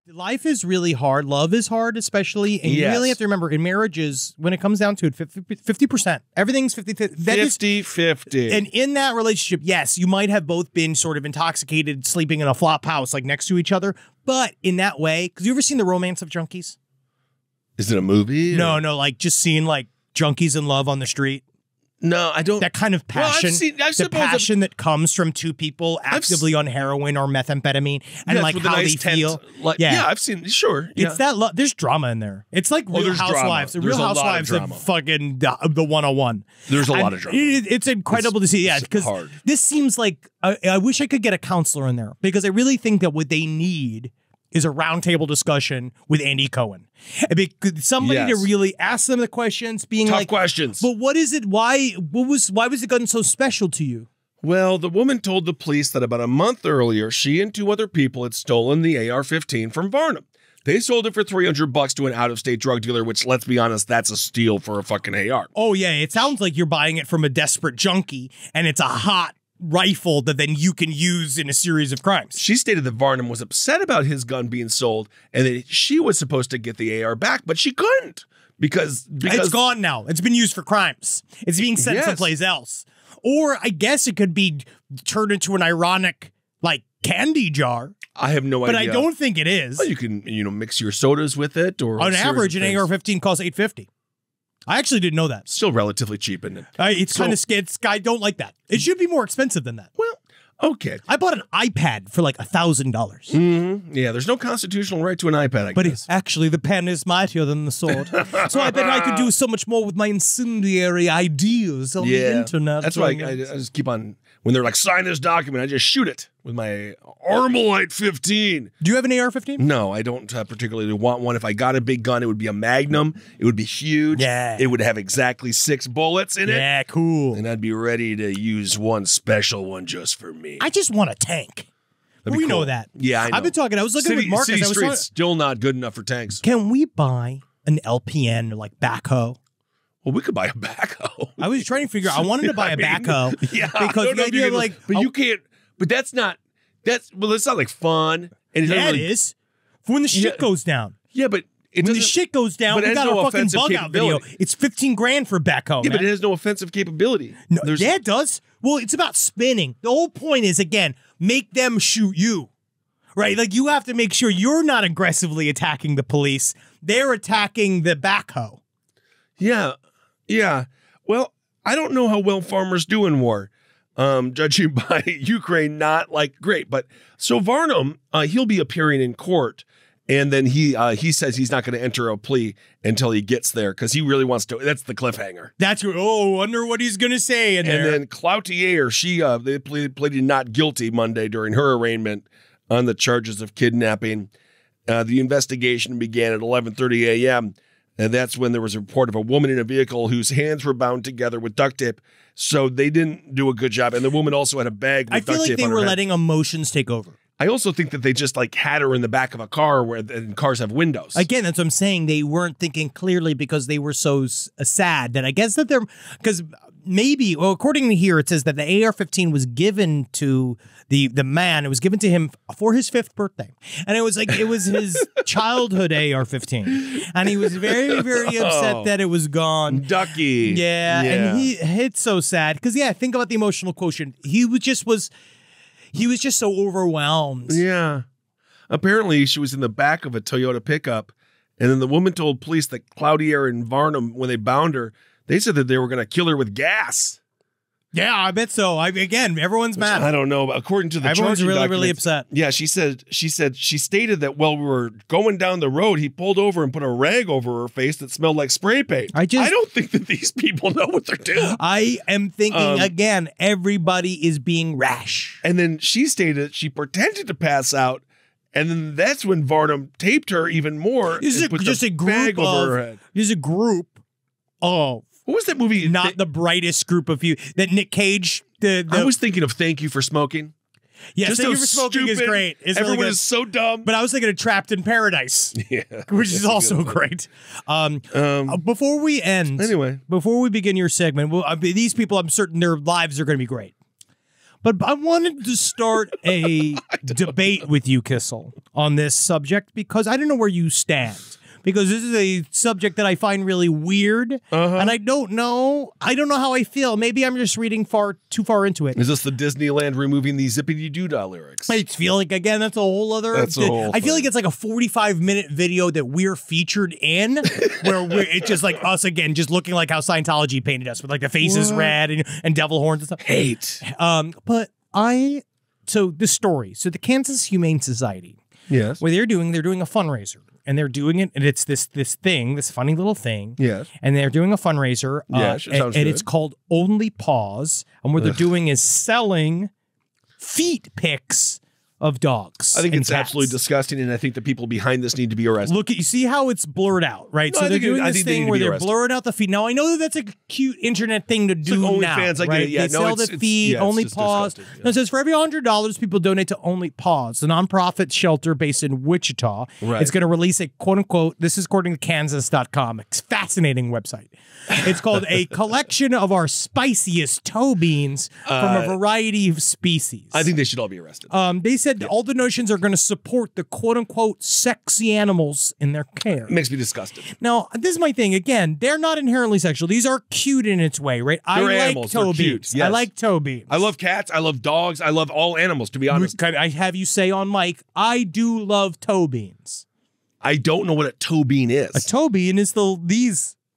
Life is really hard. Love is hard, especially. And you really have to remember, in marriages, when it comes down to it, 50%. Everything's 50-50. 50-50. And in that relationship, yes, you might have both been sort of intoxicated, sleeping in a flop house, like next to each other. But in that way, because you ever seen The Romance of Junkies? Is it a movie? No, like just seeing like junkies in love on the street. No, I don't. That kind of passion, the passion that comes from two people actively on heroin or methamphaemon, and like how they feel. Like, yeah, I've seen. Sure, it's that. There's drama in there. It's like Real Housewives. The Real Housewives of fucking the 101. There's a lot of drama. It's incredible to see. Yeah, because this seems like I wish I could get a counselor in there, because I really think that what they need is a roundtable discussion with Andy Cohen. Somebody to really ask them the questions, being tough like, questions. But what is it? Why was the gun so special to you? Well, the woman told the police that about a month earlier, she and 2 other people had stolen the AR-15 from Varnum. They sold it for $300 to an out-of-state drug dealer, which, let's be honest, that's a steal for a fucking AR. Oh, yeah. It sounds like you're buying it from a desperate junkie, and it's a hot rifle that then you can use in a series of crimes. She stated that Varnum was upset about his gun being sold and that she was supposed to get the AR back, but she couldn't because it's gone now. It's been used for crimes. It's being sent someplace else. Or I guess it could be turned into an ironic, like, candy jar. I have no idea. But I don't think it is. Well, you can, mix your sodas with it, or on average, an AR-15 costs $850. I actually didn't know that. Still relatively cheap, isn't it? It's kind of scared. I don't like that. It should be more expensive than that. Well, okay. I bought an iPad for like $1,000. Yeah, there's no constitutional right to an iPad, I guess. But actually, the pen is mightier than the sword. So I bet I could do so much more with my incendiary ideas on the internet. That's why I just keep on, when they're like, sign this document, I just shoot it with my Armalite 15. Do you have an AR-15? No, I don't particularly want one. If I got a big gun, it would be a Magnum. It would be huge. Yeah. It would have exactly 6 bullets in it. Yeah, cool. And I'd be ready to use one special one just for me. I just want a tank. We know that. Yeah, I know. I've been talking. I was looking with Marcus. City Street's still not good enough for tanks. Can we buy an LPN or like backhoe? Well, we could buy a backhoe. I was trying to figure out. I wanted to buy a backhoe. Yeah, because the idea of like, but you can't. But that's not. It's not like fun. And it is. For when the shit goes down. Yeah, but when the shit goes down, we got a fucking bug out video. It's $15,000 for a backhoe. Yeah, but it has no offensive capability. No, yeah, it does. Well, it's about spinning. The whole point is, again, make them shoot you. Right? Like, you have to make sure you're not aggressively attacking the police. They're attacking the backhoe. Yeah. Yeah. Well, I don't know how well farmers do in war. Judging by Ukraine, not like great. But so Varnum, he'll be appearing in court. And then he says he's not going to enter a plea until he gets there because he really wants to. That's the cliffhanger. That's wonder what he's going to say in there. And then Cloutier, they pleaded not guilty Monday during her arraignment on the charges of kidnapping. The investigation began at 11:30 a.m. And that's when there was a report of a woman in a vehicle whose hands were bound together with duct tape. So they didn't do a good job. And the woman also had a bag with duct tape on her head. I feel like they were letting emotions take over. I also think that they just like had her in the back of a car and cars have windows. Again, that's what I'm saying. They weren't thinking clearly because they were so sad that I guess that because maybe, well, according to here, it says that the AR-15 was given to the man. It was given to him for his 5th birthday. And it was his childhood AR-15. And he was very, very upset that it was gone. Ducky. Yeah. And it's so sad because, think about the emotional quotient. He was just so overwhelmed. Yeah. Apparently, she was in the back of a Toyota pickup, and then the woman told police that Cloutier and Varnum, when they bound her, they said that they were going to kill her with gas. Yeah, I bet so. Again, everyone's mad. I don't know. According to the everyone's really upset. Yeah, she stated that while we were going down the road, he pulled over and put a rag over her face that smelled like spray paint. I don't think that these people know what they're doing. I am thinking again, everybody is being rash. And then she stated she pretended to pass out, and then that's when Varnum taped her even more. This is just a group over her head. There's a group of. What was that movie? Not the brightest group of you. That Nick Cage. I was thinking of Thank You for Smoking. Yeah, Thank You for Smoking is great. Everyone is so dumb. But I was thinking of Trapped in Paradise. Yeah. Which is also great. Before we end. Anyway. Before we begin your segment, these people, I'm certain their lives are going to be great. But I wanted to start a debate with you, Kissel, on this subject because I don't know where you stand. Because this is a subject that I find really weird, and I don't know how I feel. Maybe I'm just reading too far into it. Is this the Disneyland removing the zippity-doo-dah lyrics? I feel like, again, that's a whole other... That's a whole I feel thing. like it's like a 45-minute video that we're featured in, where it's just like us, again, just looking like how Scientology painted us, with like the faces red and devil horns and stuff. Hate. So the story. So the Kansas Humane Society, Yes. what they're doing a fundraiser. And they're doing it, and it's this funny little thing. Yes. And they're doing a fundraiser. Yes, it sounds and good. it's called Only Paws. And what they're doing is selling feet pics of dogs. I think and it's cats. absolutely disgusting, and I think the people behind this need to be arrested. Look, you see how it's blurred out, right? No, So I they're think doing I this think they need thing to where be they're arrested. blurring out the feet. Now, I know that that's a cute internet thing to do like now, OnlyFans, I get right? it. Yeah, They no, sell it's- the it's- feet, yeah, it's Only just Paws. disgusting, yeah. Now, it says for every $100, people donate to Only Paws, the nonprofit shelter based in Wichita. Right. It's going to release a quote-unquote, this is according to Kansas.com, it's a fascinating website. It's called a collection of our spiciest toe beans from a variety of species. I think they should all be arrested. They said all the notions are going to support the quote-unquote sexy animals in their care. It makes me disgusted. Now, this is my thing. Again, they're not inherently sexual. These are cute in its way, right? I They're like animals. They're toe cute. beans. Yes. I like toe beans. I love cats. I love dogs. I love all animals, to be honest. I have you say on mic, I do love toe beans. I don't know what a toe bean is. A toe bean is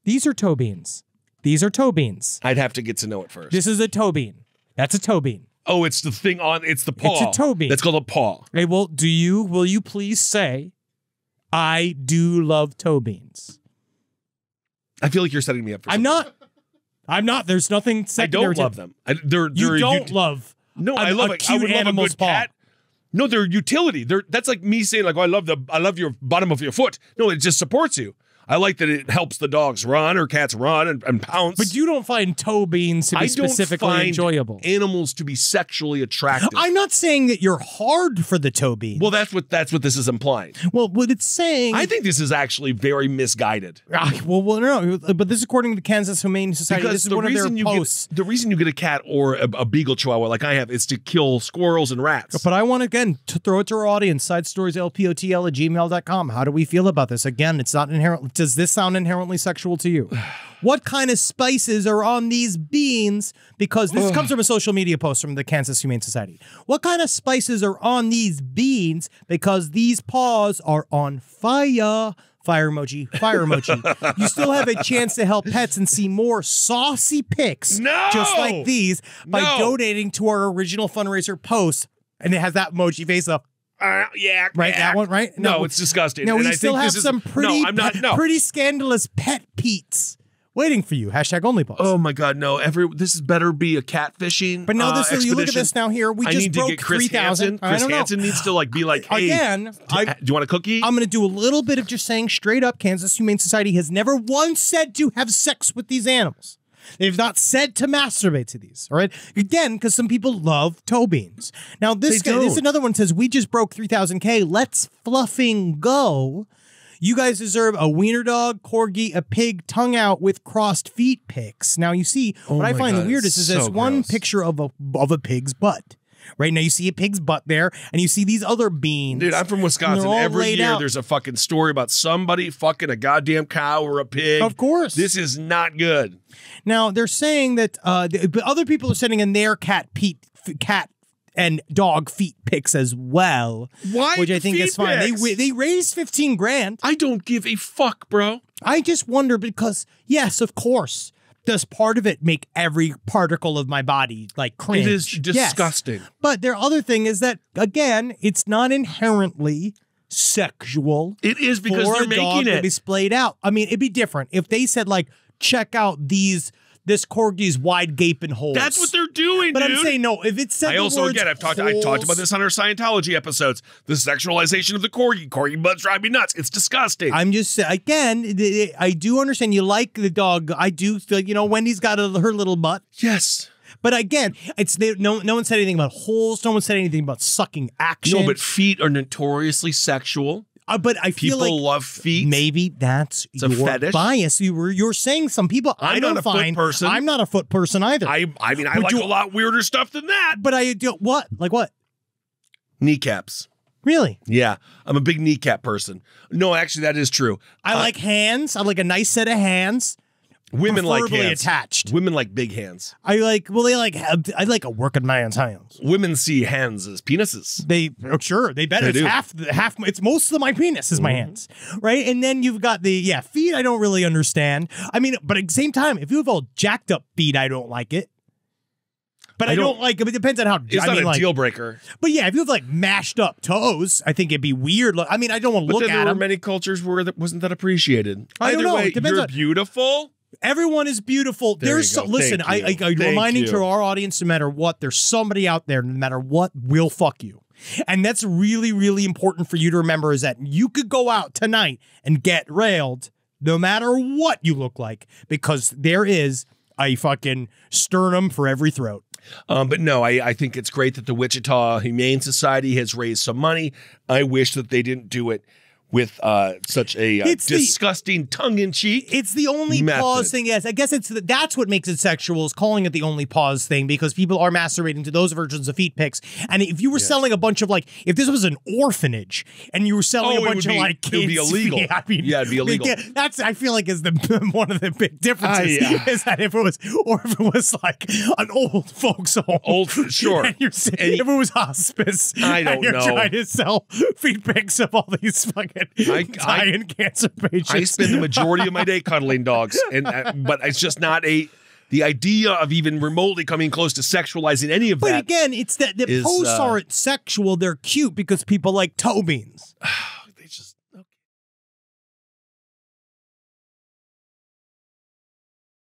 these are toe beans. These are toe beans. I'd have to get to know it first. This is a toe bean. That's a toe bean. Oh, it's the thing it's the paw. It's a toe bean. That's called a paw. Okay, well, will you please say, I do love toe beans? I feel like you're setting me up for I'm something. not. There's nothing I secondary. don't love them. They're You don't love. No, a- I love a it. I cute would love a animal's good paw. cat. No, they're utility. That's like me saying, like, oh, I love your bottom of your foot. No, it just supports you. I like that it helps the dogs run or cats run and pounce. But you don't find toe beans to be I don't specifically find enjoyable. animals to be sexually attractive. I'm not saying that you're hard for the toe bean. Well, that's what this is implying. Well, what it's saying. I think this is actually very misguided. Well, no, but this is according to the Kansas Humane Society. Because This is the one of their reason posts. the reason you get a cat or a beagle chihuahua like I have is to kill squirrels and rats. But I want, again, to throw it to our audience, sidestorieslpotl@gmail.com. How do we feel about this? Again, it's not inherent. Does this sound inherently sexual to you? What kind of spices are on these beans? Because this comes from a social media post from the Kansas Humane Society. What kind of spices are on these beans? Because these paws are on fire. Fire emoji, fire emoji. You still have a chance to help pets and see more saucy pics just like these by donating to our original fundraiser post. And it has that emoji face up. Yeah, Right, that one, right? No, it's disgusting. No, and we I still think have this some is, pretty, No, I'm not. No. pretty scandalous pet Pete's waiting for you. Hashtag only post. Oh my God, no! This better be a catfishing. But now this, you look at expedition. this now here. We I just need to broke get Chris 3,000. Hansen. Chris Hansen needs to be like, hey, Again, do you want a cookie? I'm going to do a little bit of just saying straight up, Kansas Humane Society has never once said to have sex with these animals. They've not said to masturbate to these, all right? Again, because some people love toe beans. Now, this another one says, we just broke 3,000K. Let's fluffing go. You guys deserve a wiener dog, corgi, a pig, tongue out with crossed feet pics. Now, you see, what I find the weirdest is there's one picture of a pig's butt. Right now, you see a pig's butt there, and you see these other beans. Dude, I'm from Wisconsin. Every year out. there's a fucking story about somebody fucking a goddamn cow or a pig. Of course. This is not good. Now, they're saying that but other people are sending in their cat and dog feet pics as well. Why? Which I think is fine. Pics? They raised 15 grand. I don't give a fuck, bro. I just wonder because, yes, of course, does part of it make every particle of my body like cringe? It is disgusting. Yes. But their other thing is that, again, it's not inherently sexual. It is because for they're a dog making to it. be splayed out. I mean, it'd be different if they said, like, check out this corgi's wide gaping holes. That's what they're doing, But dude. I'm saying, no, if it said I also, again, I talked about this on our Scientology episodes. The sexualization of the corgi. Corgi butts drive me nuts. It's disgusting. I'm just saying, again, I do understand you like the dog. I do feel, Wendy's got her little butt. Yes. But again, no one said anything about holes. No one said anything about sucking action. No, but feet are notoriously sexual. But I feel People like love feet. maybe that's a your fetish. bias. You're saying some people. I'm I don't not a foot find person. I'm not a foot person either. I mean, I like a lot weirder stuff than that. But I do what? Like what? Kneecaps. Really? Yeah, I'm a big kneecap person. No, actually, that is true. I like hands. I like a nice set of hands. Women like Preferably hands. attached. Women like big hands. I like a working man's hands. Women see hands as penises. They sure they bet They it's do. half. It's most of my penis is my hands, right? And then you've got the feet. I don't really understand. I mean, but at the same time, if you have all jacked up feet, I don't like it. But I don't like it. It depends on how. It's not a deal breaker. But yeah, if you have like mashed up toes, I think it'd be weird. I mean, I don't want to look at them. But then there were many cultures where that wasn't that appreciated. I don't know. Way, It depends you're on- beautiful. Everyone is beautiful. There There's you go. listen. Thank you. I'm Thank reminding you. to our audience, no matter what, there's somebody out there, no matter what, will fuck you, and that's really, really important for you to remember. Is that you could go out tonight and get railed, no matter what you look like, because there is a fucking sternum for every throat. But no, I think it's great that the Wichita Humane Society has raised some money. I wish that they didn't do it with such a disgusting tongue-in-cheek. It's the only method. pause thing. Yes, I guess that's what makes it sexual, is calling it the only pause thing, because people are masturbating to those versions of feet pics. And if you were selling a bunch of if this was an orphanage and you were selling a bunch of kids, it would be illegal. I mean, it'd be illegal. That's I feel like is the one of the big differences is that if it was like an old folks home, sure. And if it was hospice, I don't and you're know. trying to sell feet pics of all these fucking dying cancer patients. I spend the majority of my day cuddling dogs, but it's just not the idea of even remotely coming close to sexualizing any of that. But again, it's that the posts aren't sexual; they're cute because people like toe beans.